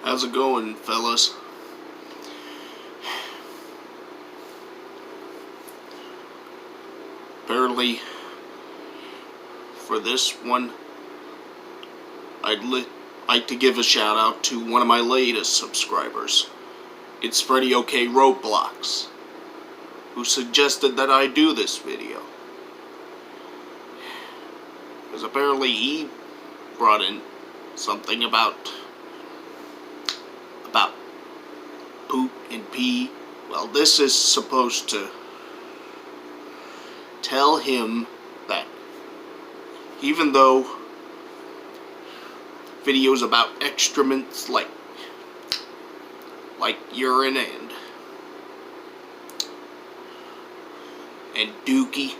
How's it going, fellas? Apparently, for this one, I'd like to give a shout out to one of my latest subscribers. It's Freddy OK Roadblocks, who suggested that I do this video. Because apparently he brought in something about poop and pee. Well, this is supposed to tell him that even though videos about excrements like urine and dookie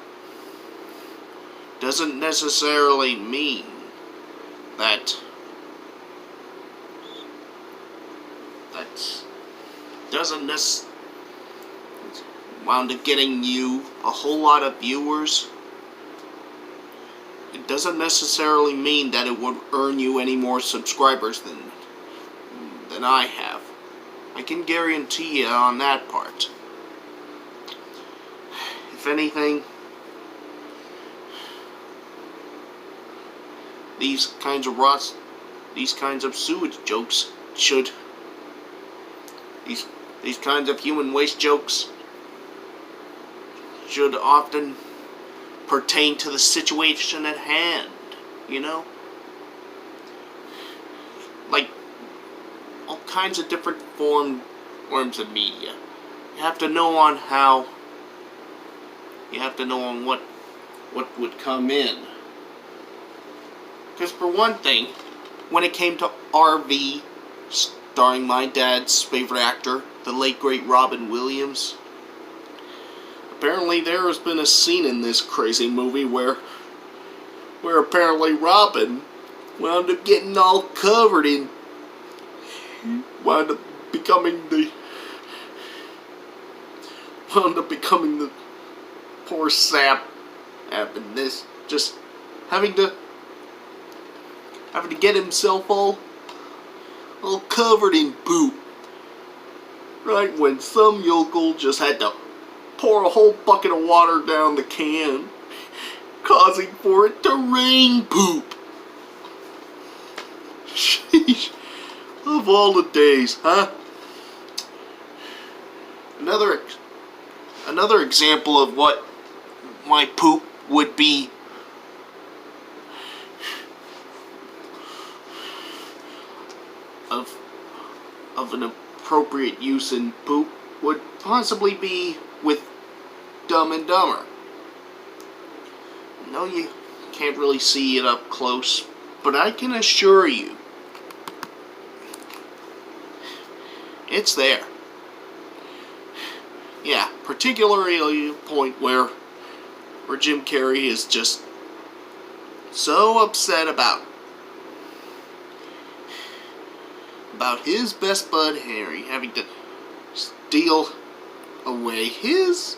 doesn't necessarily mean that doesn't wound up getting you a whole lot of viewers. It doesn't necessarily mean that it would earn you any more subscribers than I have. I can guarantee you on that part. If anything, these kinds of sewage jokes should these kinds of human waste jokes should often pertain to the situation at hand, you know? Like all kinds of different forms of media. You have to know on what would come in. Because for one thing, when it came to RV, starring my dad's favorite actor, the late great Robin Williams, apparently there has been a scene in this crazy movie where apparently Robin wound up getting all covered in, wound up becoming the poor sap, having this, just having to get himself all covered in poop, right when some yokel just had to pour a whole bucket of water down the can, causing for it to rain poop. Sheesh. Of all the days, huh? Another example of what my poop would be of an appropriate use in poop would possibly be with Dumb and Dumber. No, you can't really see it up close, but I can assure you, it's there. Yeah, particularly a point where Jim Carrey is just so upset about his best bud Harry having to steal away his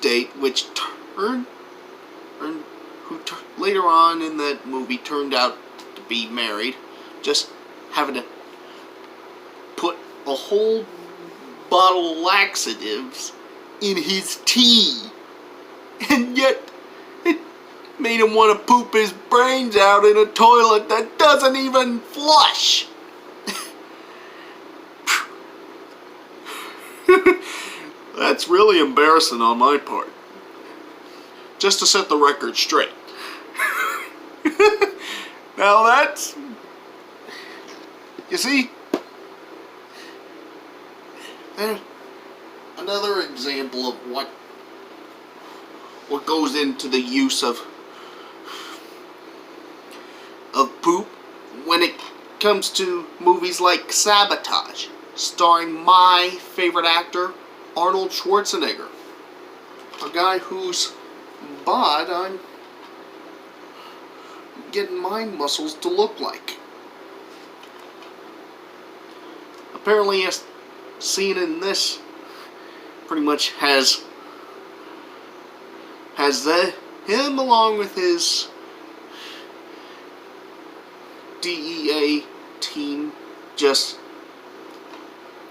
date, which later on in that movie turned out to be married, just having to put a whole bottle of laxatives in his tea, and yet it made him want to poop his brains out in a toilet that doesn't even flush. That's really embarrassing on my part. Just to set the record straight. Now that's... You see? Another example of what goes into the use of poop when it comes to movies like Sabotage, starring my favorite actor, Arnold Schwarzenegger. A guy whose bod I'm getting my muscles to look like. Apparently a scene in this pretty much has him along with his DEA teen just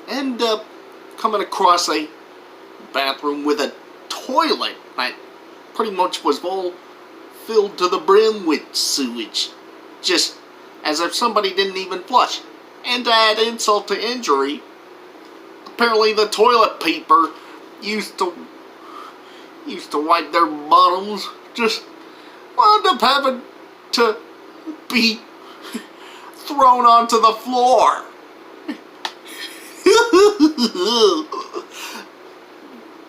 end up coming across a bathroom with a toilet that pretty much was all filled to the brim with sewage. Just as if somebody didn't even flush. And to add insult to injury, apparently the toilet paper used to wipe their bottoms just wound up having to be thrown onto the floor.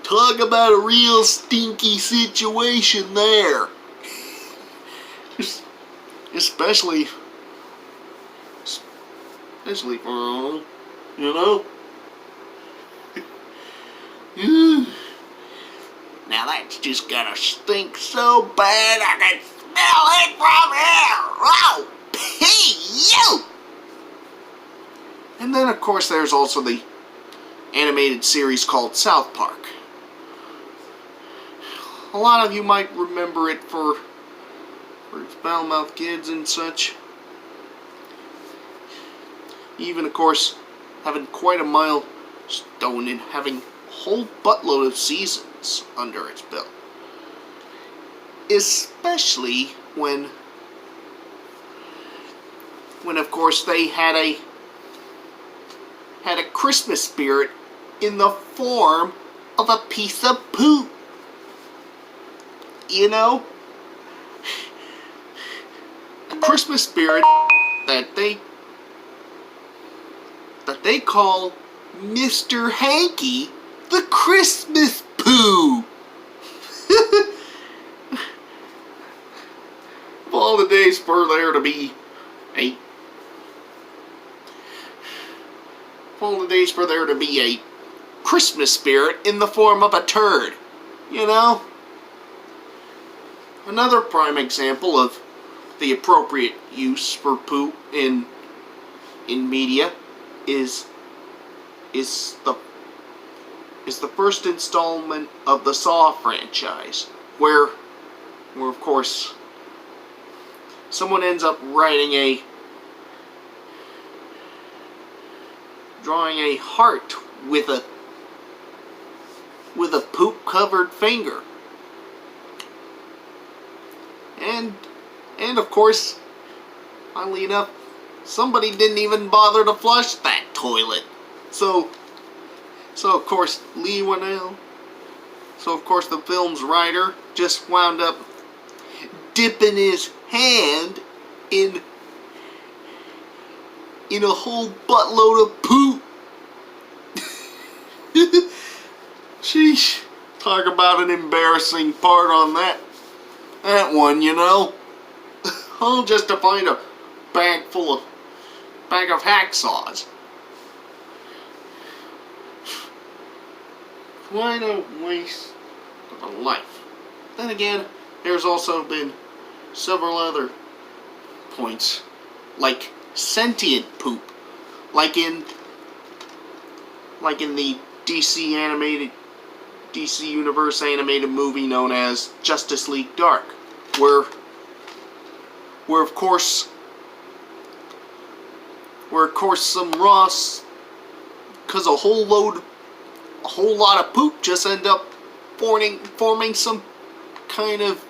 Talk about a real stinky situation there. Especially for, you know. Now that's just gonna stink so bad I can smell it from here. Oh, you! And then of course there's also the animated series called South Park. A lot of you might remember it for its foul-mouthed kids and such. Even, of course, having quite a milestone in having a whole buttload of seasons under its belt. Especially when of course, they had a Christmas spirit in the form of a piece of poop. You know? A Christmas spirit that they call Mr. Hanky the Christmas Poo. Of all the days for there to be a Christmas spirit in the form of a turd, you know? Another prime example of the appropriate use for poop in media is the first installment of the Saw franchise, where of course someone ends up drawing a heart with a poop covered finger. And of course, oddly enough, somebody didn't even bother to flush that toilet. So of course, the film's writer just wound up dipping his hand in a whole buttload of poop. Sheesh. Talk about an embarrassing part on that one, you know. All just to find a bag of hacksaws. Quite a waste of a life. Then again, there's also been several other points, like sentient poop, like in the DC Universe animated movie known as Justice League Dark, where of course some Ross, because a whole lot of poop just end up forming some kind of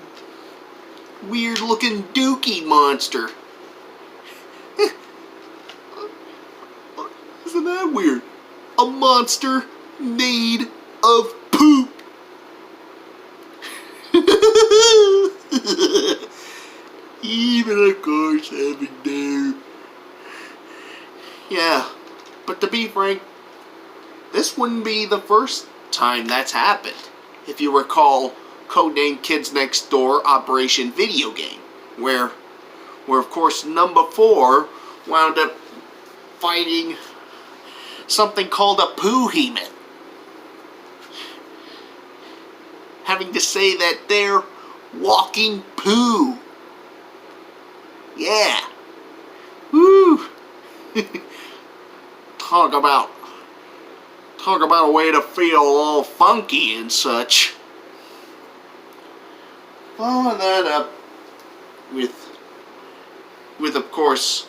weird looking dookie monster. Isn't that weird? A monster made of poop. Even of course having no. Yeah, but to be frank, this wouldn't be the first time that's happened. If you recall, codenamed Kids Next Door Operation Video Game, where of course number 4 wound up fighting something called a poo-hemoth, having to say that they're walking poo. Yeah. Woo. Talk about a way to feel all funky and such. Following that up with of course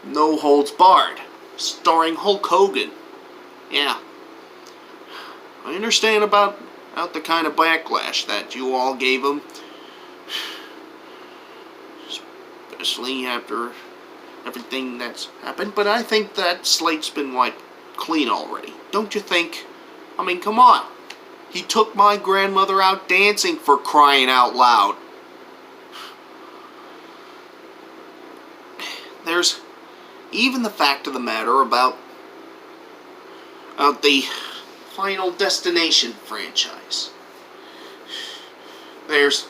No Holds Barred, starring Hulk Hogan. Yeah. I understand about the kind of backlash that you all gave him. Especially after everything that's happened. But I think that slate's been wiped clean already. Don't you think? I mean, come on. He took my grandmother out dancing, for crying out loud. There's even the fact of the matter about the Final Destination franchise. There's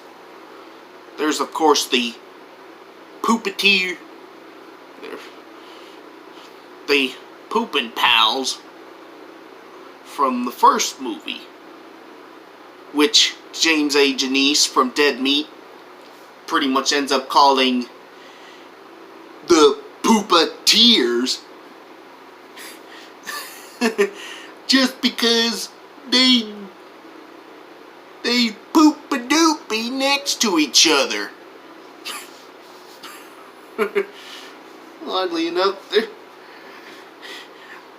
of course the Poopeteer, the Poopin' Pals from the first movie, which James A. Janice from Dead Meat pretty much ends up calling the Poopeteers. Just because they poop-a-doopy next to each other. Oddly enough,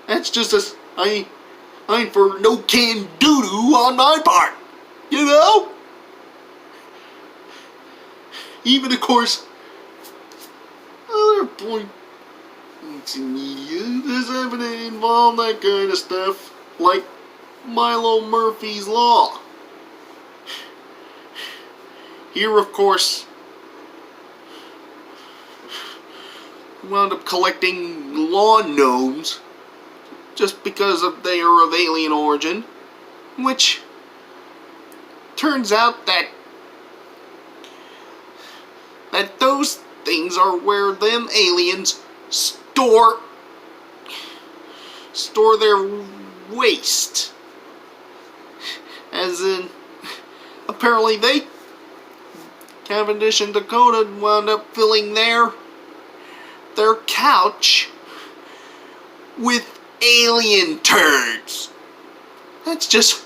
that's just I ain't for no canned doo-doo on my part, you know? Even, of course, other points in media just happen to involve that kind of stuff, like Milo Murphy's Law. Here, of course, wound up collecting lawn gnomes just because they are of alien origin, which turns out that those things are where them aliens store their waste. As in, apparently Cavendish and Dakota wound up filling their couch with alien turds. That's just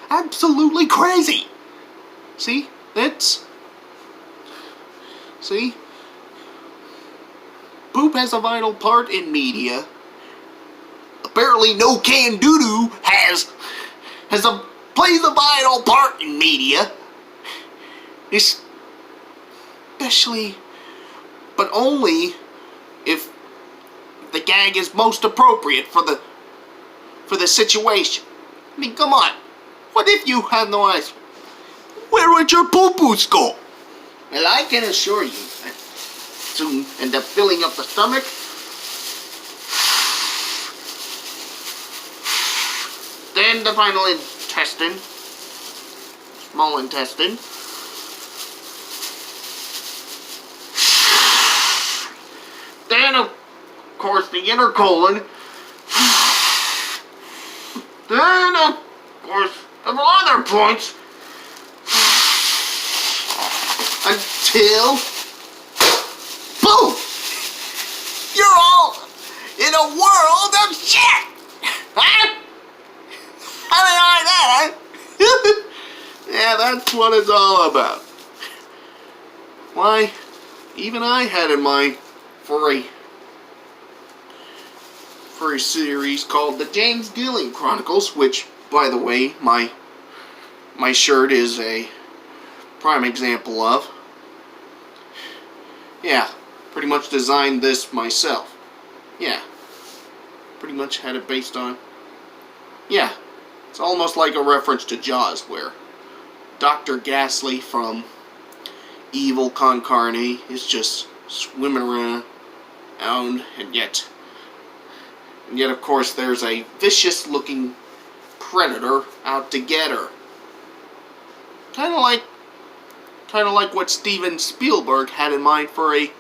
absolutely crazy. See? Poop has a vital part in media. Apparently no can doo-doo plays a vital part in media. Especially, but only if the gag is most appropriate for the situation. I mean, come on. What if you had no eyes? Where would your poo-poos go? Well, I can assure you that soon end up filling up the stomach, then the final intestine, small intestine, then of course the inner colon, then of course several other points, until boom! You're all in a world of shit! Huh? How do you like that, huh? Yeah, that's what it's all about. Why, even I had in mind for a series called The James Dealing Chronicles, which, by the way, my shirt is a prime example of. Yeah, pretty much designed this myself. Yeah, pretty much had it based on. Yeah, it's almost like a reference to Jaws, where Dr. Ghastly from Evil Con Carne is just swimming around, and yet of course there's a vicious-looking predator out to get her. Kind of like what Steven Spielberg had in mind for a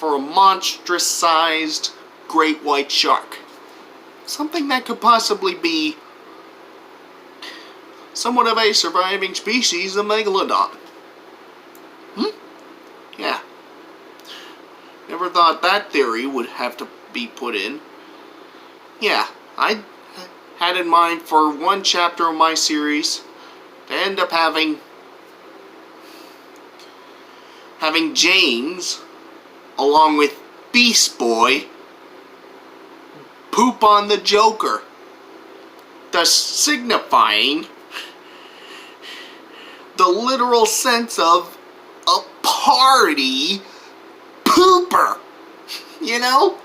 monstrous-sized great white shark. Something that could possibly be somewhat of a surviving species of megalodon. Yeah. Never thought that theory would have to be put in. Yeah, I had in mind for one chapter of my series to end up having having James, along with Beast Boy, poop on the Joker, thus signifying the literal sense of a party pooper. You know?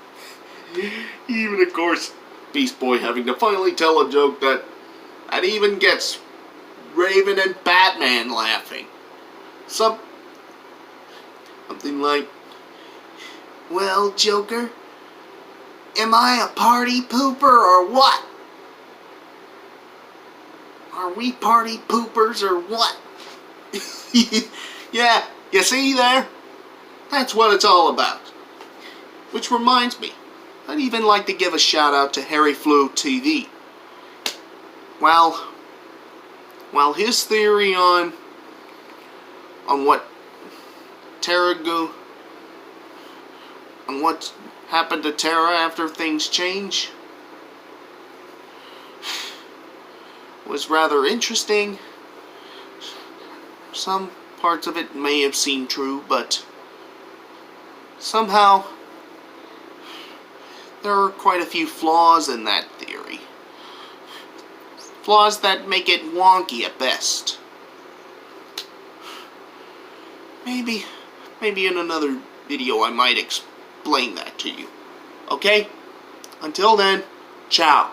Even, of course, Beast Boy having to finally tell a joke that even gets Raven and Batman laughing. Something like, well, Joker, am I a party pooper or what? Are we party poopers or what? Yeah, you see there? That's what it's all about. Which reminds me, I'd even like to give a shout out to Harry Flew TV. Well, his theory on what on what happened to Tara after things change was rather interesting. Some parts of it may have seemed true, but somehow there are quite a few flaws in that theory. Flaws that make it wonky at best. Maybe in another video I might explain that to you. Okay? Until then, ciao.